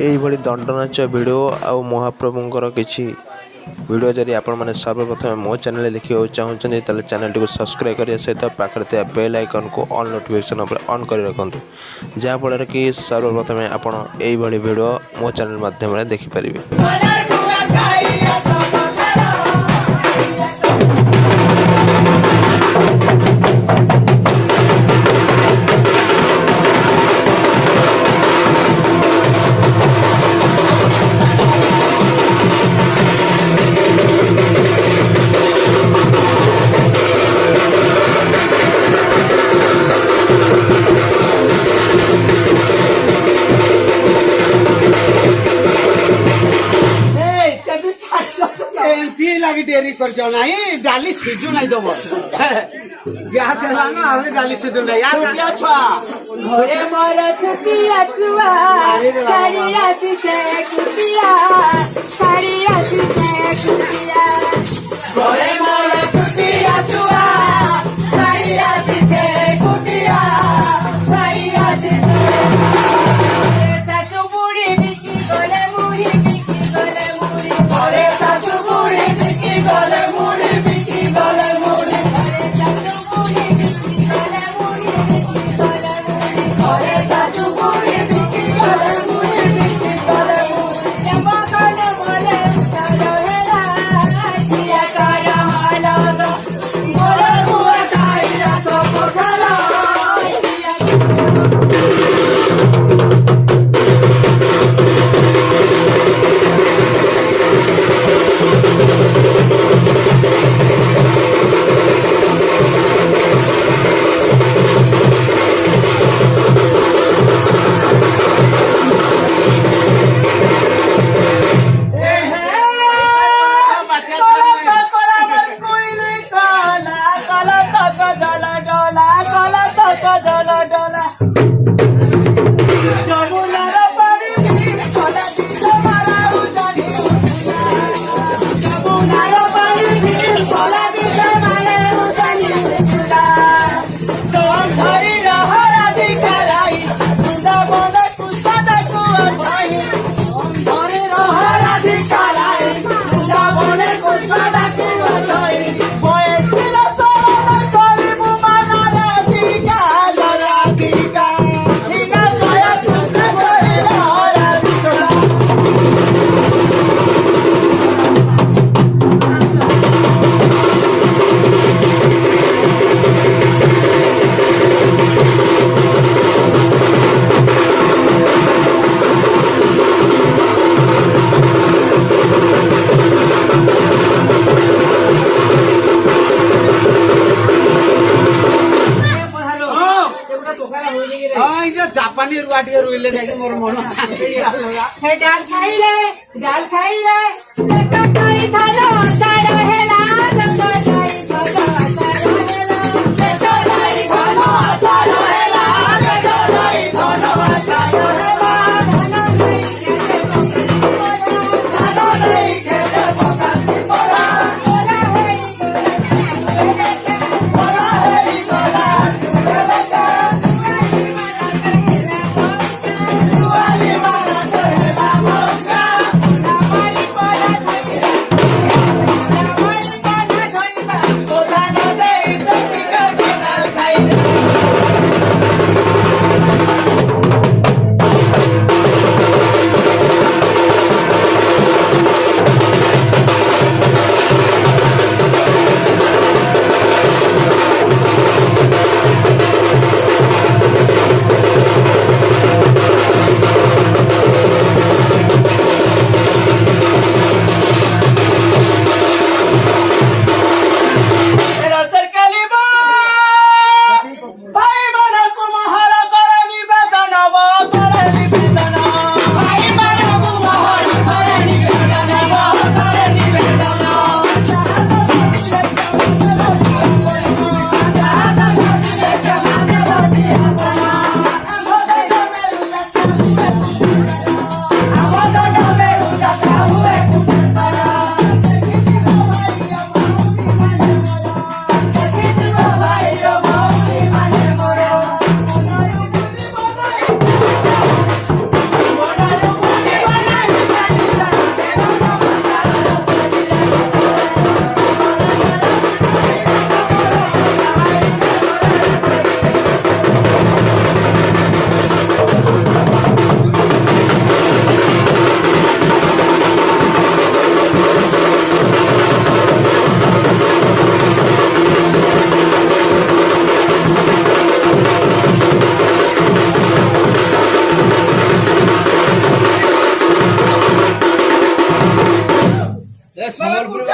এইଭଳି ଦଣ୍ଡନାଚ video ଆଉ ମହାପ୍ରଭୁଙ୍କର କିଛି ଭିଡ଼ିଓ ଯଦି ଆପଣମାନେ ସର୍ବପ୍ରଥମେ ମୋ ଚ୍ୟାନେଲରେ ଦେଖିବାକୁ ଚାହୁଁଛନ୍ତି ତାହେଲେ ଚ୍ୟାନେଲଟିକୁ ସବସ୍କ୍ରାଇବ୍ କରିବା ସହିତ ପାଖରେ ଥିବା ବେଲ୍ ଆଇକନ୍କୁ ଅଲ୍ ନୋଟିଫିକେସନ୍ ଉପରେ ଅନ୍ କରି ରଖନ୍ତୁ, ଯାହାଫଳରେ କି ସର୍ବପ୍ରଥମେ ଆପଣ ଏଇଭଳି ଭିଡ଼ିଓ ମୋ ଚ୍ୟାନେଲ ମାଧ୍ୟମରେ ଦେଖିପାରିବେ। लगी डेरी कर डाली सीजू नहीं दब गैस डाली सीजू नहीं यार छुआ घरे मोर छुटिया छुआ सारी राति से कुटिया सारी राति से कुटिया घरे मोर छुटिया छुआ सारी राति से कुटिया सारी राति से सासु बुढ़ी बिकी गले मुड़ी बिकी गले मुड़ी घरे सासु बुढ़ी बिकी गले मुड़ी बिकी गले मुड़ी घरे सासु बुढ़ी बिकी गले मुड़ी बिकी गले मुड़ी घरे सासु बुढ़ी बिकी गले मुड़ी बिकी गले मुड़ी जमा गले मोले उतारो हेरा छिया काया हाला दो मोरे हुआ काया तो कोठला जापानी रुआ टे रुइले जाके मोर मन हे डाल खाइले लेका खाई थालो सारा हेला लेका खाई थालो सारा हेला लेका खाई थालो सारा हेला लेका खाई थालो सारा हेला धनो नहीं खेले पकासी पोरा पोरा है पोरा है सोला ସମ୍ବଲପୁର